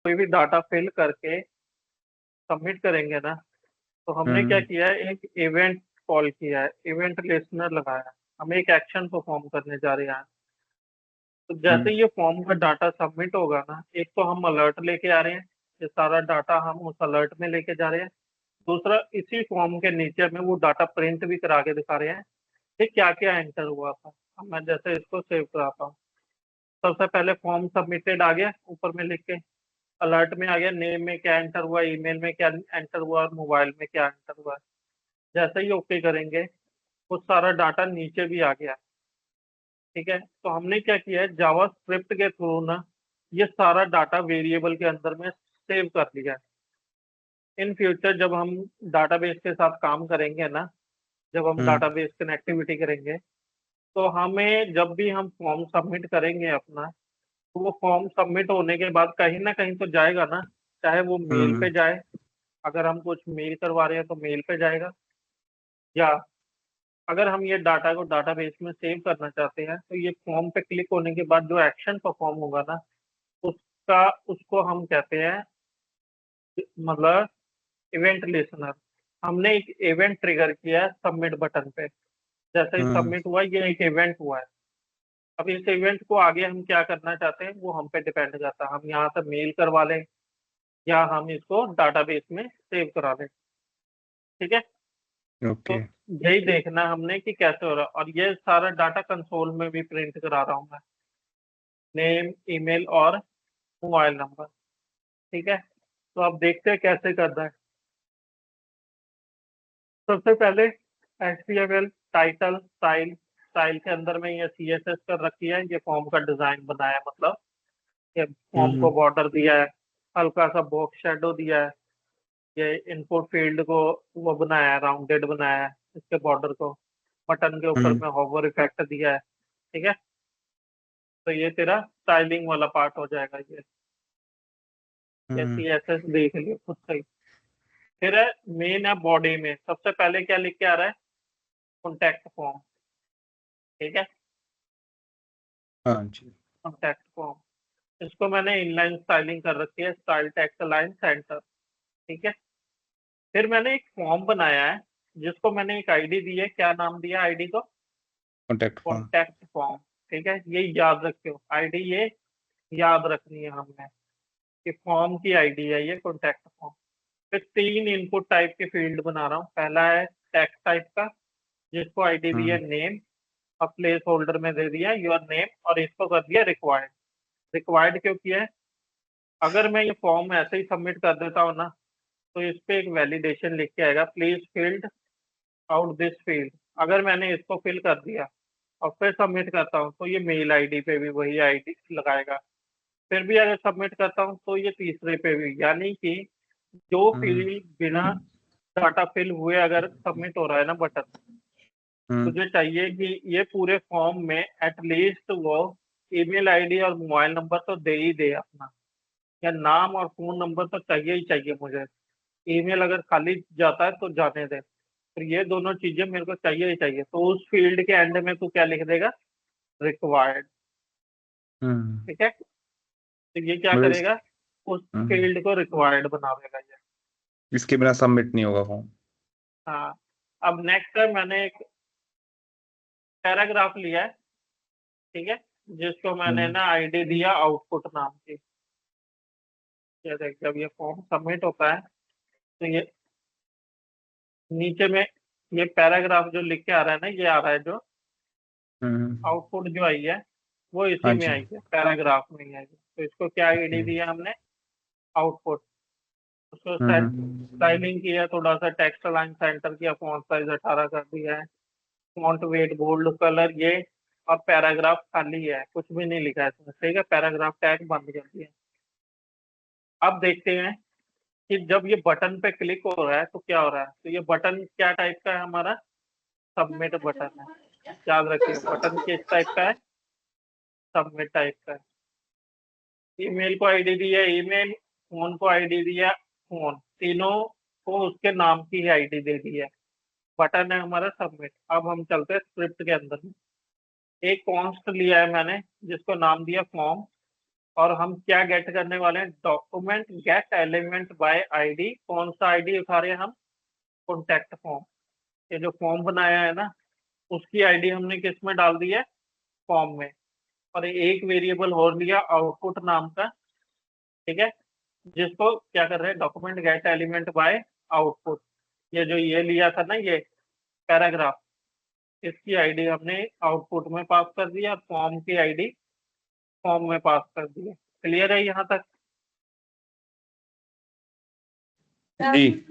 कोई भी data fill करके सबमिट करेंगे ना, तो हमने क्या हम्म किया है, एक इवेंट कॉल किया है, इवेंट लिस्नर लगाया है। हम एक एक्शन परफॉर्म करने जा रहे हैं। तो जैसे हम्म ये फॉर्म का डाटा सबमिट होगा ना, एक तो हम अलर्ट लेके आ रहे हैं, ये सारा डाटा हम उस अलर्ट में लेके जा रहे हैं। दूसरा, इसी फॉर्म के नीचे में वो डाटा प्रिंट भी करा के दिखा रहे हैं कि क्या क्या एंटर हुआ था। अब मैं जैसे इसको सेव कराता हूँ, सबसे पहले फॉर्म सबमिटेड आ गया ऊपर में लिख के, अलर्ट में आ गया नेम में क्या एंटर हुआ, ईमेल में क्या एंटर हुआ और मोबाइल में क्या एंटर हुआ। जैसे ही ओके करेंगे, वो सारा डाटा नीचे भी आ गया। ठीक है, तो हमने क्या किया है, जावा स्क्रिप्ट के थ्रू ना ये सारा डाटा वेरिएबल के अंदर में सेव कर लिया है। इन फ्यूचर जब हम डाटाबेस के साथ काम करेंगे ना, जब हम हम्म डाटाबेस कनेक्टिविटी करेंगे, तो हमें जब भी हम फॉर्म सबमिट करेंगे अपना, तो वो फॉर्म सबमिट होने के बाद कहीं ना कहीं तो जाएगा ना, चाहे वो मेल हम्म पे जाए, अगर हम कुछ मेल करवा रहे हैं तो मेल पे जाएगा, या अगर हम ये डाटा को डाटाबेस में सेव करना चाहते हैं तो ये फॉर्म पे क्लिक होने के बाद जो एक्शन परफॉर्म होगा ना, उसका उसको हम कहते हैं, मतलब इवेंट लिसनर। हमने एक इवेंट ट्रिगर किया है सबमिट बटन पे। जैसे ही हम्म सबमिट हुआ, ये एक इवेंट हुआ है। अब इस इवेंट को आगे हम क्या करना चाहते हैं वो हम पे डिपेंड करता है, हम यहाँ से मेल करवा लें या हम इसको डाटाबेस में सेव करा लें। ठीक है, तो ओके। यही देखना हमने कि कैसे हो रहा है, और ये सारा डाटा कंसोल में भी प्रिंट करा रहा हूँ मैं, नेम, ईमेल और मोबाइल नंबर। ठीक है, तो अब देखते हैं कैसे करना है। सबसे पहले HTML टाइटल स्टाइल, स्टाइल के अंदर में ये CSS कर रखी है, ये फॉर्म का डिजाइन बनाया है, मतलब ये फॉर्म को हम्म बॉर्डर दिया है, हल्का सा बॉक्स शेडो दिया है, ये इनपुट फील्ड को वो बनाया है, राउंडेड बनाया है इसके बॉर्डर को, बटन के ऊपर हम्म में हॉवर इफेक्ट दिया है। ठीक है, तो ये तेरा स्टाइलिंग वाला पार्ट हो जाएगा। ये हम्म CSS देख लियो खुद से ही। फिर है मेन है बॉडी में, सबसे पहले क्या लिख के आ रहा है, कॉन्टैक्ट फॉर्म। ठीक है, हाँ जी। कॉन्टैक्ट फॉर्म, इसको मैंने इनलाइन स्टाइलिंग कर रखी है, स्टाइल टेक्स्ट लाइन सेंटर। ठीक है, फिर मैंने एक फॉर्म बनाया है जिसको मैंने एक आईडी दी है, क्या नाम दिया आईडी को, कॉन्टेक्ट फॉर्म। Contact form. ठीक है, ये याद रखियो आईडी, ये याद रखनी है हमने कि फॉर्म की आईडी है ये कॉन्टैक्ट फॉर्म। फिर तीन इनपुट टाइप के फील्ड बना रहा हूँ। पहला है टेक्स्ट टाइप का, जिसको आईडी दी है हम्म नेम, और प्लेस होल्डर में दे दिया योर नेम, और इसको कर दिया रिक्वायर्ड। रिक्वायर्ड क्यों किया है, अगर मैं ये फॉर्म ऐसे ही सबमिट कर देता हूँ ना, तो इस पे एक वैलिडेशन लिख के आएगा, please field out this field. अगर मैंने इसको फिल कर दिया और फिर सबमिट करता हूँ, तो ये मेल आईडी पे भी वही आईडी लगाएगा। फिर भी अगर सबमिट करता हूँ तो ये तीसरे पे भी, यानी कि जो हम्म फील्ड बिना डाटा फिल हुए अगर सबमिट हो रहा है ना बटन, हम्म मुझे चाहिए कि ये पूरे फॉर्म में एटलीस्ट वो ईमेल आईडी और मोबाइल नंबर तो दे ही दे अपना, या नाम और फोन नंबर तो चाहिए ही चाहिए मुझे। ईमेल अगर खाली जाता है तो जाने दे, फिर ये दोनों चीजें मेरे को चाहिए ही चाहिए। तो उस फील्ड के एंड में तू क्या लिख देगा, रिक्वायर्ड। हम्म। ठीक है, तो ये क्या मतलब करेगा, उस हम्म, फील्ड को रिक्वायर्ड बना देगा ये। इसके बिना सबमिट नहीं होगा फॉर्म। हाँ, अब नेक्स्ट है, मैंने एक पैराग्राफ लिया है। ठीक है, जिसको मैंने हम्म ना आईडी दिया आउटपुट नाम की। ये देख, जब ये फॉर्म सबमिट होता है तो ये नीचे में ये पैराग्राफ जो लिख के आ रहा है ना, ये आ रहा है जो हम्म। आउटपुट जो आई है, वो इसी हाँ में जी। आई है, पैराग्राफ में ही आई है। तो इसको क्या आईडी ओके। दिया हमने, आउटपुट। उसको हम्म स्टाइलिंग किया, थोड़ा सा टेक्स्ट लाइन सेंटर किया, फॉन्ट साइज 18 कर दिया है, फॉन्ट वेट बोल्ड कलर ये, और पैराग्राफ खाली है, कुछ भी नहीं लिखा है इसमें। ठीक है, पैराग्राफ टैग बंद कर दिया। अब देखते हैं कि जब ये बटन पे क्लिक हो रहा है तो क्या हो रहा है। तो ये बटन क्या टाइप का है हमारा, सबमिट बटन है। याद रखिए, बटन किस टाइप का है, सबमिट टाइप का है। ईमेल को आईडी दी है ईमेल, फोन को आईडी दिया फोन, तीनों को उसके नाम की ही आईडी दे दी है। बटन है हमारा सबमिट। अब हम चलते हैं स्क्रिप्ट के अंदर में। एक कॉन्स्ट लिया है मैंने, जिसको नाम दिया फॉर्म, और हम क्या गेट करने वाले हैं, document gate element by ID. कौन सा आईडी उठा रहे हैं हम, कॉन्टैक्ट फॉर्म। ये जो फॉर्म बनाया है ना, उसकी आईडी हमने किस में डाल दी है, फॉर्म में। और एक वेरिएबल और लिया आउटपुट नाम का, ठीक है, जिसको क्या कर रहे हैं, document gate element by output. ये जो ये लिया था ना, ये पैराग्राफ, इसकी आईडी हमने आउटपुट में पास कर दिया, फॉर्म की आईडी फॉर्म में पास कर दी है। क्लियर है यहाँ तक? जी।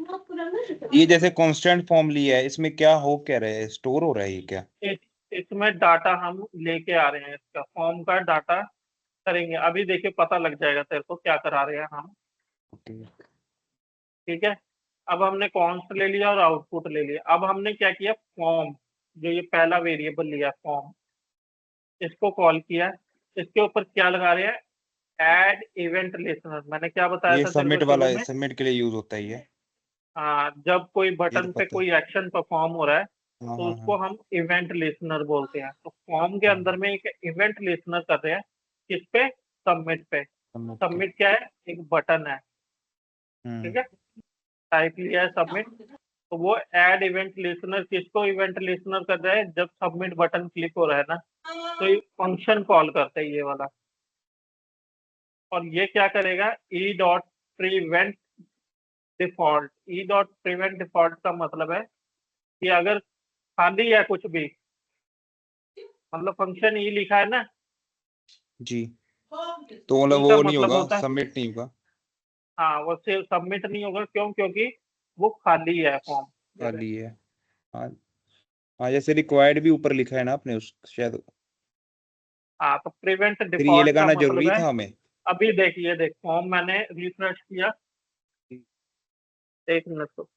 ये जैसे कांस्टेंट फॉर्म लिया है, इसमें क्या हो क्या रहा है, स्टोर हो रहा है ये क्या? इसमें डाटा हम लेके आ रहे हैं, इसका फॉर्म का डाटा करेंगे। अभी देखिए पता लग जाएगा तेरे को क्या करा रहे हैं हम। ओके। ठीक है, अब हमने कॉन्स्ट ले लिया और आउटपुट ले लिया। अब हमने क्या किया, फॉर्म, जो ये पहला वेरिएबल लिया फॉर्म, इसको कॉल किया। इसके ऊपर क्या लगा रहे हैं, ऐड इवेंट लिसनर। मैंने क्या बताया ये था तेरे को सबमिट शुरू वाला में, सबमिट के लिए यूज होता है ये? जब कोई ये तो बटन पे पता है। कोई एक्शन परफॉर्म हो रहा है हाँ तो हाँ उसको हाँ हम इवेंट लिसनर बोलते हैं। तो फॉर्म के अंदर हाँ। में एक इवेंट लिसनर कर रहे हैं, किस पे, सबमिट पे। सबमिट के। सबमिट क्या है, एक बटन है, ठीक है, टाइप लिया है सबमिट। तो वो ऐड इवेंट लिसनर किसको इवेंट लिसनर कर रहा है, जब सबमिट बटन क्लिक हो रहा है ना, तो ये फंक्शन कॉल करते हैं ये वाला। और ये क्या करेगा, E dot prevent default. E dot prevent default का मतलब है कि अगर खाली है कुछ भी, मतलब फंक्शन ई लिखा है ना, जी। तो मतलब ई का वो नहीं मतलब होगा, होता है, सबमिट नहीं होगा? हाँ, वो से सबमिट नहीं होगा। क्यों, क्योंकि वो खाली है फॉर्म। खाली है। हाँ हाँ, जैसे रिक्वायर्ड भी ऊपर लिखा है ना आपने उस शायद। हाँ, तो प्रिवेंट फिर ये डिफॉल्ट का लगाना मतलब जरूरी है, था हमें? अभी देखिए, देख फॉर्म मैंने रिफ्रेश किया, एक मिनट तो,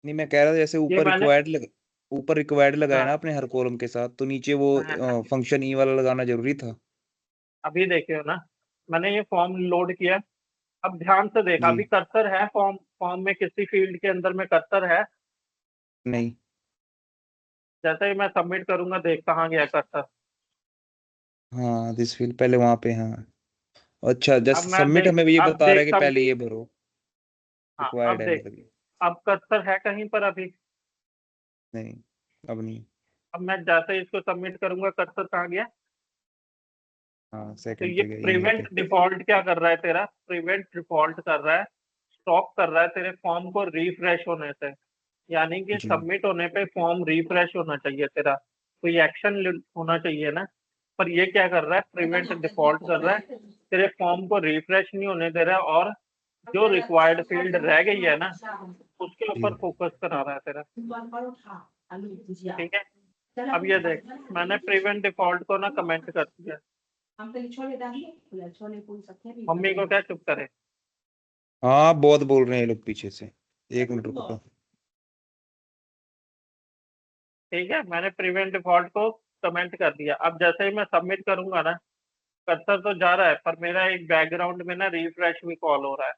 नहीं, मैं कह रहा था जैसे ये मैंने, ऊपर रिक्वायर्ड लगाया ना हाँ, आपने हर कॉलम के साथ, तो नीचे वो हाँ, फंक्शन ई वाला लगाना जरूरी था? अभी देखियो ना, मैंने ये फॉर्म लोड किया। अब ध्यान से देखा, जी। अभी कर्सर है फॉर्म फॉर्म में, किसी फील्ड के अंदर में कर्सर है। नहीं। जैसे ही मैं सबमिट करूंगा, देख कहाँ गया कर्सर। हाँ, दिस फील्ड पहले वहां पे, हाँ। अच्छा, अब जस्ट मैं सबमिट देख, हमें ये अब बता रहा है देख कि सब, पहले ये भरो। हाँ, रिक्वायर्ड अब है देख, मतलब ये? अब कर्सर है कहीं पर अभी। नहीं, अब नहीं। अब मैं जैसे ही इसको सबमिट करूंगा, कर्सर कहाँ गया। हाँ, तो सेकंड ये पे गया, यहीं प्रिवेंट पे। डिफॉल्ट क्या कर रहा है तेरा, प्रिवेंट डिफॉल्ट कर रहा है, स्टॉप कर रहा है तेरे फॉर्म को रिफ्रेश होने से। यानी कि जी। सबमिट होने पे फॉर्म रिफ्रेश होना चाहिए तेरा, कोई एक्शन होना चाहिए ना। पर ये क्या कर रहा है, प्रिवेंट डिफॉल्ट कर रहा है, तेरे फॉर्म को रिफ्रेश नहीं होने दे रहा है, और जो रिक्वायर्ड फील्ड रह गई है ना, उसके जी। ऊपर फोकस करा रहा है तेरा। ठीक है, अब ये देख, मैंने प्रिवेंट डिफॉल्ट को ना कमेंट कर दिया। मम्मी को क्या चुप करे। हाँ, बहुत बोल रहे हैं ये लोग पीछे से। एक मिनट रुको तो। ठीक है, मैंने प्रिवेंट डिफॉल्ट को कमेंट कर दिया। अब जैसे ही मैं सबमिट करूंगा ना, कर्सर तो जा रहा है, पर मेरा एक बैकग्राउंड में ना रिफ्रेश भी कॉल हो रहा है।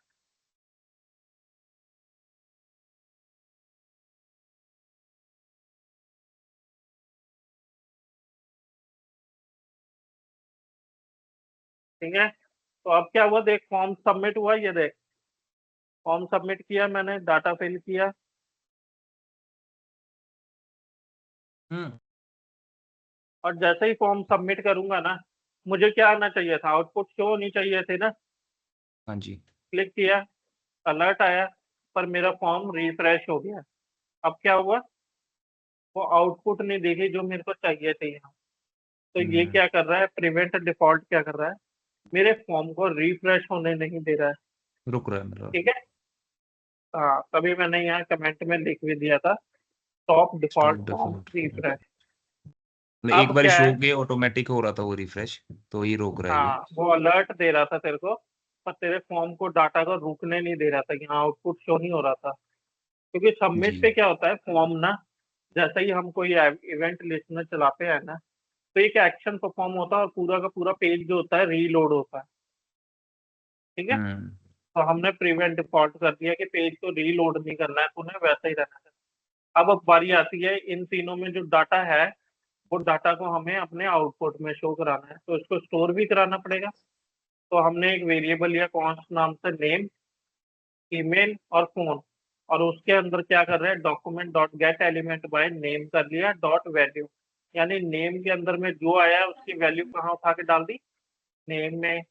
ठीक है, तो अब क्या हुआ, देख फॉर्म सबमिट हुआ, ये देख फॉर्म सबमिट किया मैंने, डाटा फिल किया। और जैसे ही फॉर्म सबमिट करूंगा ना, मुझे क्या आना चाहिए था, आउटपुट शो होनी चाहिए थी ना। हाँ जी। क्लिक किया, अलर्ट आया, पर मेरा फॉर्म रिफ्रेश हो गया। अब क्या हुआ, वो आउटपुट नहीं दिखी जो मेरे को चाहिए थी यहाँ। तो ये हम्म। क्या कर रहा है, प्रिवेंट डिफॉल्ट क्या कर रहा है, मेरे फॉर्म को रिफ्रेश होने नहीं दे रहा है। रुक रहा है मेरा। ठीक है, हाँ, तभी मैंने यहाँ कमेंट में लिख भी दिया था, top default stop form default. Refresh. मतलब एक अब बार क्या शो है, के ऑटोमेटिक हो रहा था वो रिफ्रेश, तो ये रोक रहा है ये। हाँ, वो अलर्ट दे रहा था तेरे को, पर तेरे फॉर्म को डाटा को रुकने नहीं दे रहा था, यहाँ आउटपुट शो नहीं हो रहा था। क्योंकि जी। सबमिट पे क्या होता है, फॉर्म ना, जैसे ही हम कोई इवेंट लिस्टनर चलाते हैं ना, तो एक एक्शन परफॉर्म होता है और पूरा का पूरा पेज जो होता है रीलोड होता है। ठीक है, हम्म। तो हमने प्रिवेंट डिफॉल्ट कर दिया कि पेज को रीलोड नहीं करना है, उन्हें वैसा ही रहना है। अब बारी आती है इन तीनों में जो डाटा है, वो डाटा को हमें अपने आउटपुट में शो कराना है, तो इसको स्टोर भी कराना पड़ेगा। तो हमने एक वेरिएबल लिया कॉन्स्ट नाम से, नेम, ईमेल और फोन, और उसके अंदर क्या कर रहे हैं, document dot gate element by name कर लिया डॉट वैल्यू, यानी नेम के अंदर में जो आया है उसकी वैल्यू कहाँ उठा के डाल दी, नेम में।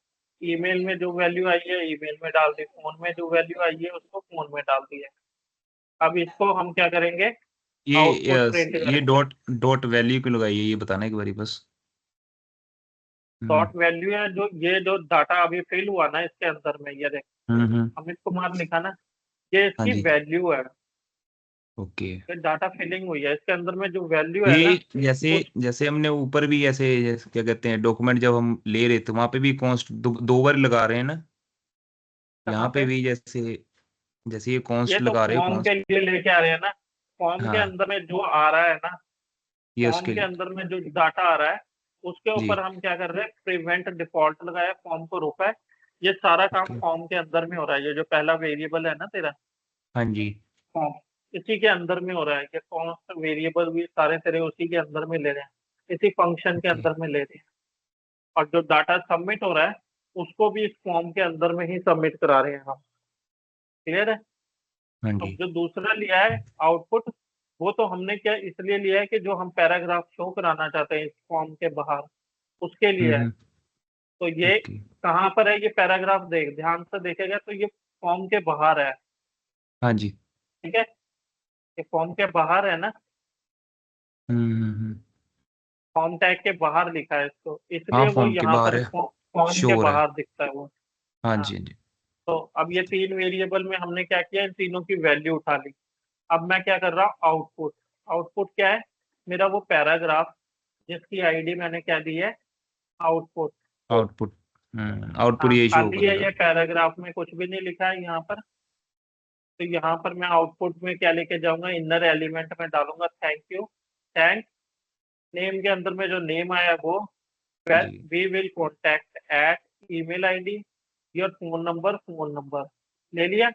ईमेल में जो वैल्यू आई है ईमेल में डाल दी, फोन में जो वैल्यू आई है उसको फोन में डाल दिया। अब इसको हम क्या करेंगे, आउटपुट प्रिंट ये करेंगे। डॉट डॉट वैल्यू क्यों लगाई है, ये बताना एक बारी बस। डॉट वैल्यू है जो, ये जो डाटा अभी फिल हुआ ना इसके अंदर में, ये देख हम्म। अमित कुमार लिखा ना, ये हाँ इसकी जी। वैल्यू है। ओके। ये डाटा फिलिंग हुई है, इसके अंदर में जो वैल्यू है ना, ये जैसे उस जैसे हमने ऊपर भी जैसे क्या कहते हैं, डॉक्यूमेंट जब हम ले रहे थे वहां पे भी कॉन्स्ट दो बार लगा रहे हैं ना, कहाँ यहाँ पे पे, भी जैसे जैसे ये ये कॉन्स्ट तो लगा रहे हो फॉर्म के कॉन्स्ट। लिए लेके आ रहे हैं ना। फॉर्म के हाँ, अंदर में जो आ रहा है ना, ये फॉर्म उसके के लिए। अंदर में जो डाटा आ रहा है उसके जी। ऊपर हम क्या कर रहे हैं, प्रिवेंट डिफॉल्ट लगाया, फॉर्म को रोका है। ये सारा काम ओके। फॉर्म के अंदर में हो रहा है, ये जो पहला वेरिएबल है ना तेरा, हाँ जी। फॉर्म, इसी के अंदर में हो रहा है कि कौन सा वेरिएबल भी सारे तेरे उसी के अंदर में ले रहे हैं, इसी फंक्शन के ओके। अंदर में ले रहे हैं। और जो डाटा सबमिट हो रहा है उसको भी इस फॉर्म के अंदर में ही सबमिट करा रहे हैं हम। क्लियर है। हाँ अब जी। जो दूसरा लिया है आउटपुट, वो तो हमने क्या इसलिए लिया है कि जो हम पैराग्राफ शो कराना चाहते हैं इस फॉर्म के बाहर, उसके लिए है। हम्म। तो ये ओके। कहाँ पर है, ये पैराग्राफ देख ध्यान से देखेगा तो ये फॉर्म के बाहर है। हाँ जी। ठीक है, ये फॉर्म के बाहर है ना, हम्म। फॉर्म टैग के बाहर लिखा है इसको, हाँ, इसलिए वो फॉर्म के यहाँ बाहर पर है, फॉर्म के श्योर है। बाहर दिखता है वो। हाँ हाँ। जी, हाँ जी। तो अब ये तीन वेरिएबल में हमने क्या किया, इन तीनों की वैल्यू उठा ली। अब मैं क्या कर रहा हूँ, आउटपुट। आउटपुट क्या है, मेरा वो पैराग्राफ जिसकी आईडी मैंने क्या दी है, आउटपुट। आउटपुट। आउटपुट हाँ, ये शो खाली है करेगा। ये पैराग्राफ में कुछ भी नहीं लिखा है यहाँ पर। तो यहाँ पर मैं आउटपुट में क्या लेके जाऊंगा, इनर एलिमेंट में डालूंगा थैंक यू, थैंक। नेम के अंदर में जो नेम आया वो, जी। We will contact at email ID, your phone number ले लिया।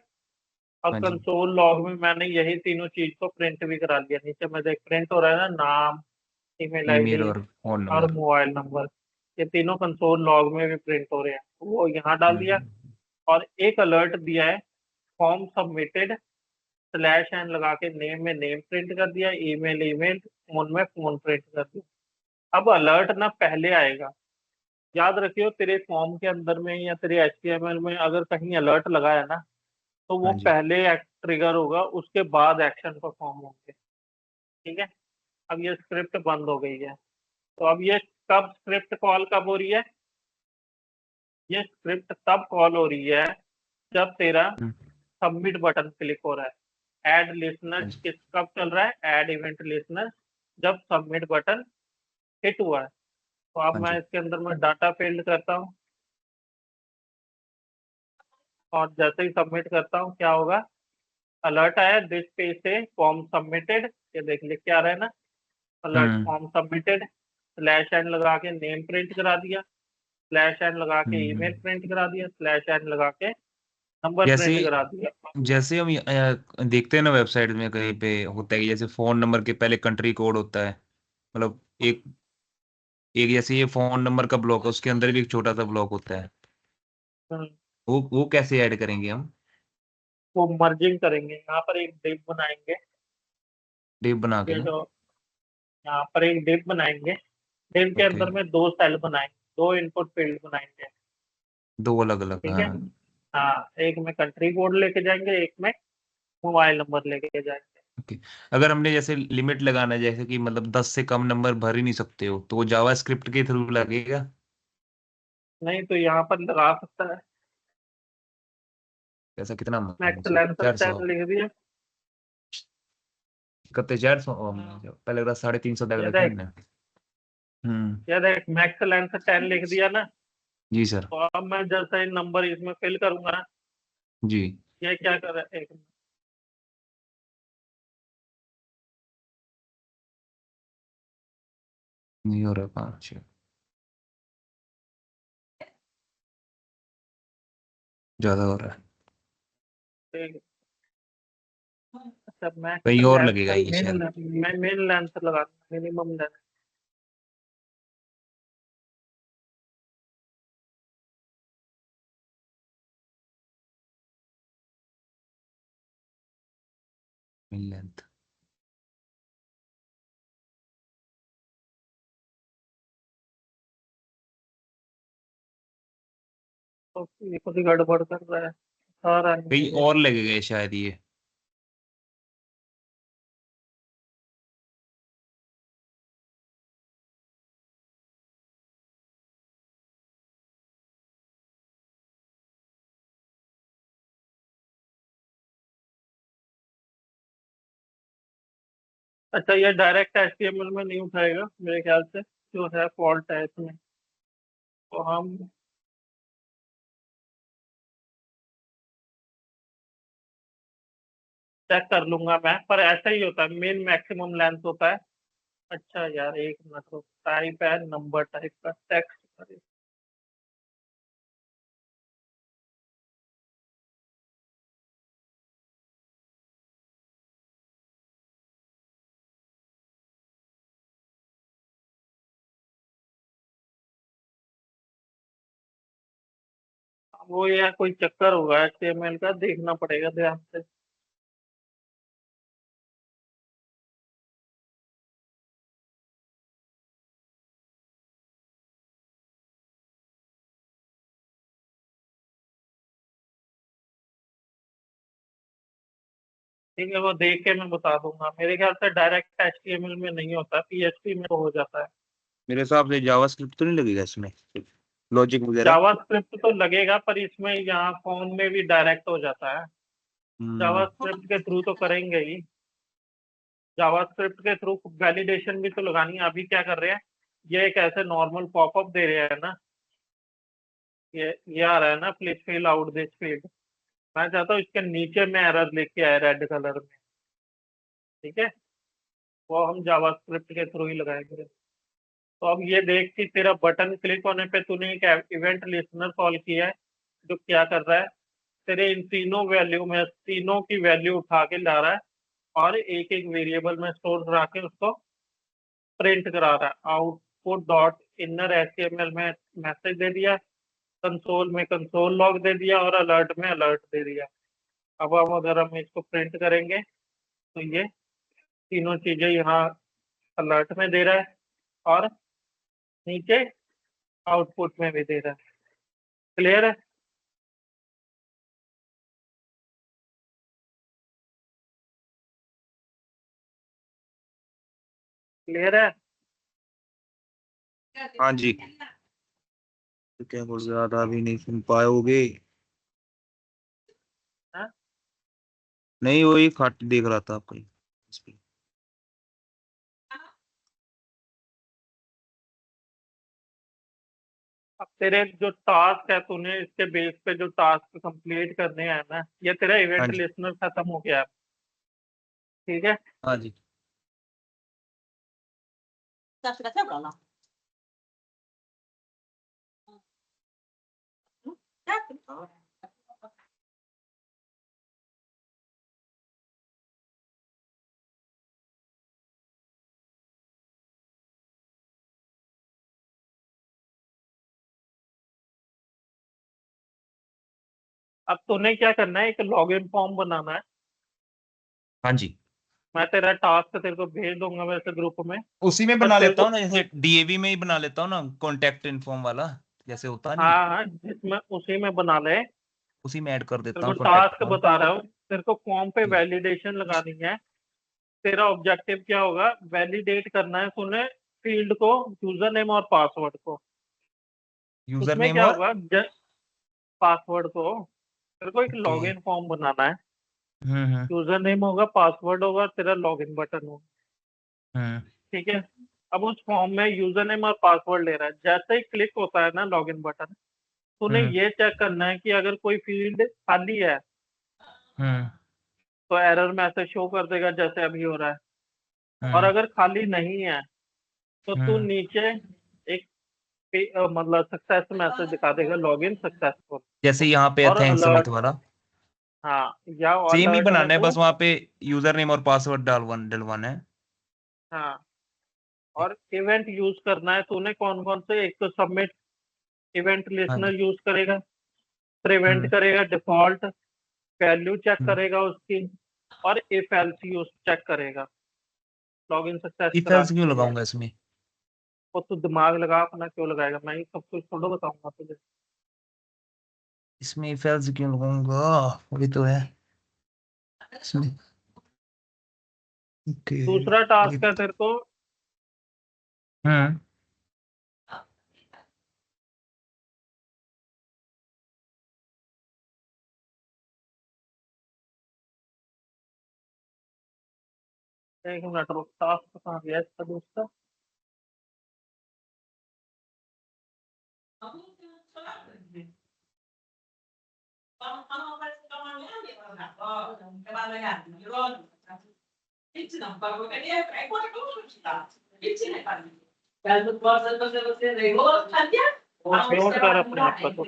और हाँ जी। कंसोल लॉग में मैंने यही तीनों चीज को प्रिंट भी करा लिया, नीचे में देख प्रिंट हो रहा है ना, नाम, ईमेल ईमेल आईडी और फोन और नंबर। मोबाइल नंबर, ये तीनों कंसोल लॉग में भी प्रिंट हो रहे हैं, वो यहाँ डाल दिया। हम्म। और एक अलर्ट दिया है, फॉर्म सबमिटेड स्लैश एन लगा के नेम में नेम प्रिंट कर दिया, ईमेल ईमेल, फोन में फोन प्रिंट कर दिया। अब अलर्ट ना पहले आएगा, याद रखियो तेरे फॉर्म के अंदर में या तेरे एचटीएमएल में अगर कहीं अलर्ट लगा है ना, तो वो हाँ जी। पहले ट्रिगर होगा, उसके बाद एक्शन परफॉर्म होंगे। ठीक है। अब ये स्क्रिप्ट बंद हो गई है, तो अब ये कब स्क्रिप्ट कॉल कब हो रही है, ये स्क्रिप्ट तब कॉल हो रही है जब तेरा हम्म। सबमिट बटन क्लिक हो रहा है। ऐड हाँ लिसनर्स जी। किस कब चल रहा है, ऐड इवेंट लिसनर्स जब सबमिट बटन हिट हुआ है। तो अब हाँ मैं जी। इसके अंदर में डाटा फील्ड करता हूँ, और जैसे ही सबमिट करता हूँ क्या होगा, अलर्ट आया दिस पेज से फॉर्म सबमिटेड, ये देख लिख के आ रहा है ना, अलर्ट हम्म। फॉर्म सबमिटेड, स्लैश एन लगा के नेम प्रिंट करा दिया, स्लैश एन लगा के ईमेल हम्म। प्रिंट करा दिया, स्लैश एन लगा के नंबर जैसे प्रिंट करा दिया। जैसे हम देखते हैं ना वेबसाइट में कहीं पे होता है कि जैसे फोन नंबर के पहले कंट्री कोड होता है, मतलब एक एक जैसे ये फोन नंबर का ब्लॉक है उसके अंदर भी एक छोटा सा ब्लॉक होता है, हम्म, वो कैसे ऐड करेंगे हम? वो मर्जिंग करेंगे, यहाँ पर एक डिव बनाएंगे। डिव बना के ये ना। जो यहाँ पर एक डिव बनाएंगे, डिव के ओके। अंदर में दो सेल बनाएंगे, दो इनपुट फील्ड बनाएंगे। दो अलग अलग, ठीक है। हाँ। हाँ, एक में कंट्री कोड लेके जाएंगे, एक में मोबाइल नंबर लेके जाएंगे। ओके। अगर हमने जैसे लिमिट लगाना है, जैसे कि मतलब 10 से कम नंबर भर ही नहीं सकते हो, तो वो जावा स्क्रिप्ट के थ्रू लगेगा? नहीं तो यहाँ पर लगा सकता है, ऐसा कितना मैक्स मतलब लेंथ 400? लिख दिया। कितने, 400? पहले लगा 350 तक ये रखे देख, हमने। हम्म। ये देख मैक्स लेंथ 10 लिख दिया ना। जी सर। तो अब मैं जैसे ही नंबर इसमें फिल करूंगा ना, जी। ये क्या कर रहा है, एक नहीं हो रहा 5, ज्यादा हो रहा है। मिनट, अच्छा मैक्स कहीं और लेंथ लगेगा भाई, ये शायद। मिन लेंथ लगा, मिनिमम लेंथ। Min length. तो ये कुछ गड़बड़ कर रहा है, सारा नहीं कहीं मुझे। और लगेगा शायद ये। अच्छा, ये डायरेक्ट HTML में नहीं उठाएगा मेरे ख्याल से, जो है फॉल्ट है इसमें। तो हम चेक कर लूंगा मैं, पर ऐसा ही होता है, मेन मैक्सिमम लेंथ होता है। अच्छा यार, एक मिनट, तो टाइप है नंबर टाइप का टेक्स्ट। वो या कोई चक्कर होगा HTML का, देखना पड़ेगा ध्यान से। ठीक है, वो देख के मैं बता दूंगा। मेरे ख्याल से डायरेक्ट HTML में नहीं होता, PHP में तो हो जाता है। मेरे हिसाब से जावास्क्रिप्ट तो नहीं लगेगा इसमें, लॉजिक वगैरह। जावास्क्रिप्ट तो लगेगा, पर इसमें यहाँ फॉर्म में भी डायरेक्ट हो जाता है। हम्म। जावास्क्रिप्ट के थ्रू तो करेंगे ही। जावास्क्रिप्ट के थ्रू वैलिडेशन भी तो लगानी है। अभी क्या कर रहे हैं, ये एक ऐसे नॉर्मल पॉपअप दे रहे हैं ना, ये आ रहा है ना, please fill out this field. मैं चाहता हूँ इसके नीचे में एरर लेके आए रेड कलर में। ठीक है, वो हम जावास्क्रिप्ट के थ्रू ही लगाएंगे। तो अब ये देख कि तेरा बटन क्लिक होने पे तूने एक इवेंट लिसनर कॉल किया है, जो क्या कर रहा है, तेरे इन तीनों वैल्यू में तीनों की वैल्यू उठा के ला रहा है, और एक एक वेरिएबल में स्टोर करा के उसको प्रिंट करा रहा है। आउटपुट डॉट इनर HTML में मैसेज दे दिया, कंसोल में कंसोल लॉग दे दिया, और अलर्ट में अलर्ट दे दिया। अब हम अगर हम इसको प्रिंट करेंगे तो ये तीनों चीजें यहाँ अलर्ट में दे रहा है, और नीचे आउटपुट में भी दे रहा है। क्लियर है? क्लियर है? हाँ जी। तो क्या बोल रहा था, अभी नहीं सुन पाओगे? हाँ? नहीं, वही खाट देख रहा था आपका इस पे। अब तेरे जो टास्क है, तूने इसके बेस पे जो टास्क कंप्लीट करने हैं ना, ये तेरा हाँ इवेंट जी। लिस्नर खत्म हो गया है। ठीक है, हाँ जी। अब तूने क्या करना है, एक लॉगिन फॉर्म बनाना है। हाँ जी। मैं तेरा टास्क तेरे को भेज दूंगा वैसे ग्रुप में। उसी में पर बना तेरे लेता को, हूँ ना, जैसे डीएवी में ही बना लेता हूँ ना, कॉन्टेक्ट इन्फॉर्म वाला, जैसे होता नहीं है। हाँ हाँ, जिसमें उसी में बना ले। उसी में ऐड कर तेरे देता को हूँ कॉन्टेक्ट टास्क फॉर्म। बता रहा हूँ, तेरे को फॉर्म पे वैलिडेशन लगानी है। तेरा ऑब्जेक्टिव क्या होगा, वैलिडेट करना है तूने फील्ड को, यूजर नेम और पासवर्ड को। यूजर उसमें नेम क्या और। होगा, पासवर्ड को, तेरे को एक ओके। लॉगिन फॉर्म बनाना है। हम्म। यूजर नेम होगा, पासवर्ड होगा, तेरा लॉगिन बटन होगा। हम्म। ठीक है, अब उस फॉर्म में यूजर नेम और पासवर्ड ले रहा है। जैसे ही क्लिक होता है ना लॉगिन बटन, तूने हम्म। ये चेक करना है कि अगर कोई फील्ड खाली है हम्म। तो एरर मैसेज शो कर देगा, जैसे अभी हो रहा है। और हम्म। अगर खाली नहीं है तो तू हम्म। नीचे एक मतलब सक्सेस मैसेज दिखा देगा, लॉगिन सक्सेसफुल। जैसे यहाँ पे और थैंक्स समित अलर्ट, वाला। हाँ, या सेम ही अलर्ट में बनाना है, तू, बस वहाँ पे यूजर नेम और पासवर्ड डलवाना है। हाँ, और इवेंट यूज करना है तूने कौन कौन से। एक तो सबमिट इवेंट हाँ जी। लिसनर यूज करेगा, प्रिवेंट हम्म। करेगा, डिफॉल्ट वैल्यू चेक हम्म। करेगा उसकी, और इफ एल्स यूज चेक करेगा, लॉगिन सक्सेस इफ एल्स कराने क्यों के लिए। लगाऊंगा इसमें? वो तू दिमाग लगा अपना, क्यों लगाएगा, मैं ही सब कुछ थोड़ा बताऊंगा तुझे। इसमें इफ एल्स क्यों लगाऊंगा? वही तो है इसमें। ओके। दूसरा टास्क है तेरे को, हम्म। एक मिनट रुक, टास्क कहाँ गया इसका दूसरा। म्यूट कर अपने आप को तो।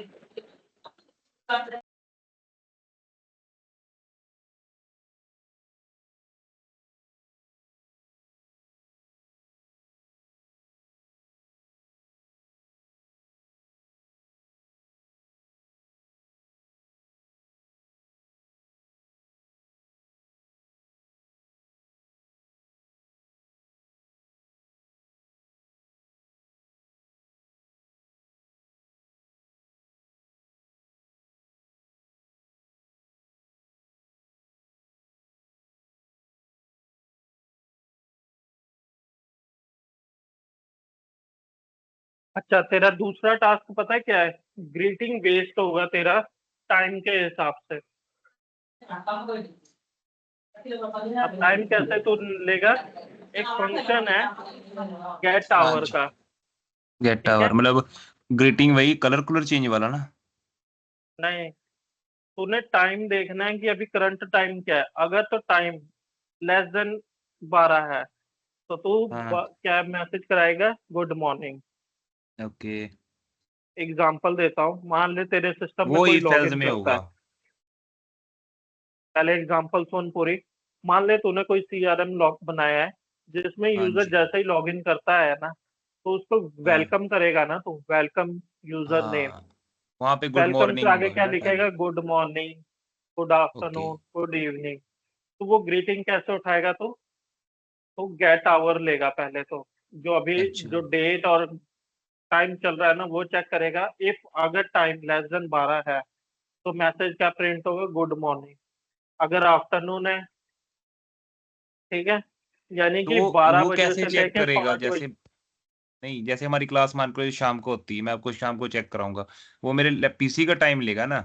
अच्छा, तेरा दूसरा टास्क पता है क्या है? ग्रीटिंग बेस्ड होगा तेरा, टाइम के हिसाब से। अब टाइम कैसे तू लेगा? एक फंक्शन है गेट हाँ आवर जी। का। गेट ठीक है। टावर मतलब ग्रीटिंग वही कलर कलर चेंज वाला ना? नहीं, तूने टाइम देखना है कि अभी करंट टाइम क्या है। अगर तो टाइम लेस देन 12 है तो तू हाँ। क्या मैसेज कराएगा, गुड मॉर्निंग। ओके। एग्जांपल देता हूँ, मान ले तेरे सिस्टम में वो कोई इफ एल्स लॉगिन में करता होगा। है। पहले एग्जांपल सुन पूरी। मान ले तूने कोई सीआरएम लॉग बनाया है, जिसमें हाँ यूजर जी। जैसे ही लॉगिन करता है ना, तो उसको हाँ वेलकम करेगा ना, तो वेलकम यूजर नेम। हाँ। वहाँ पे गुड वेलकम से मॉर्निंग आगे होगा क्या ना टाइम। लिखेगा, good morning, good okay. Afternoon, good evening. तो वो ग्रीटिंग कैसे उठाएगा? तो गेट आवर लेगा पहले तो, जो अभी अच्छा। जो डेट और टाइम चल रहा है ना वो चेक करेगा। इफ अगर टाइम लेस देन 12 है तो मैसेज क्या प्रिंट होगा, गुड मॉर्निंग। अगर आफ्टरनून है, ठीक है, यानी तो कि वो 12 वो बजे कैसे से चेक लेके करेगा? 5 बजे। जैसे नहीं, जैसे हमारी क्लास मान को शाम को होती है, मैं आपको शाम को चेक कराऊंगा, वो मेरे पीसी का टाइम लेगा ना?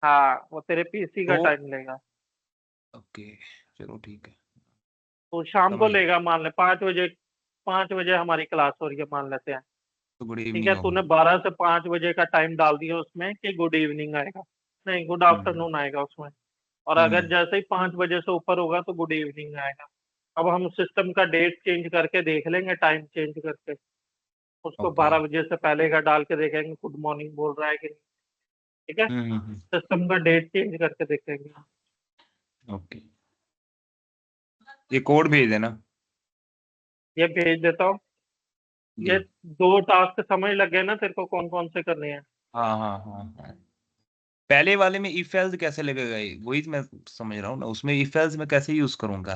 हाँ, वो तेरे पीसी का तो टाइम लेगा। ओके, चलो ठीक है, तो शाम को समझ गया। लेगा, मान ले 5 बजे। 5 बजे हमारी क्लास हो रही है मान लेते हैं। तो गुड ठीक है, इवनिंग तूने होगी। 12 से 5 बजे का टाइम डाल दिया उसमें कि गुड इवनिंग आएगा, नहीं गुड हम्म। आफ्टरनून आएगा उसमें। और अगर हम्म। जैसे ही 5 बजे से ऊपर होगा तो गुड इवनिंग आएगा। अब हम सिस्टम का डेट चेंज करके देख लेंगे, टाइम चेंज करके उसको ओके। 12 बजे से पहले का डाल के देखेंगे गुड मॉर्निंग बोल रहा है कि नहीं। ठीक है, हम्म। सिस्टम का डेट चेंज करके देखेंगे। ओके, ये कोड भेज देना। ये भेज देता हूँ। जी। ये दो टास्क समझ लग गए ना तेरे को, कौन कौन से करने हैं? हाँ हाँ हाँ हाँ। पहले वाले में इफ एल्स कैसे लगेगा? ये वही मैं समझ रहा हूँ ना, उसमें इफ एल्स में कैसे यूज करूंगा?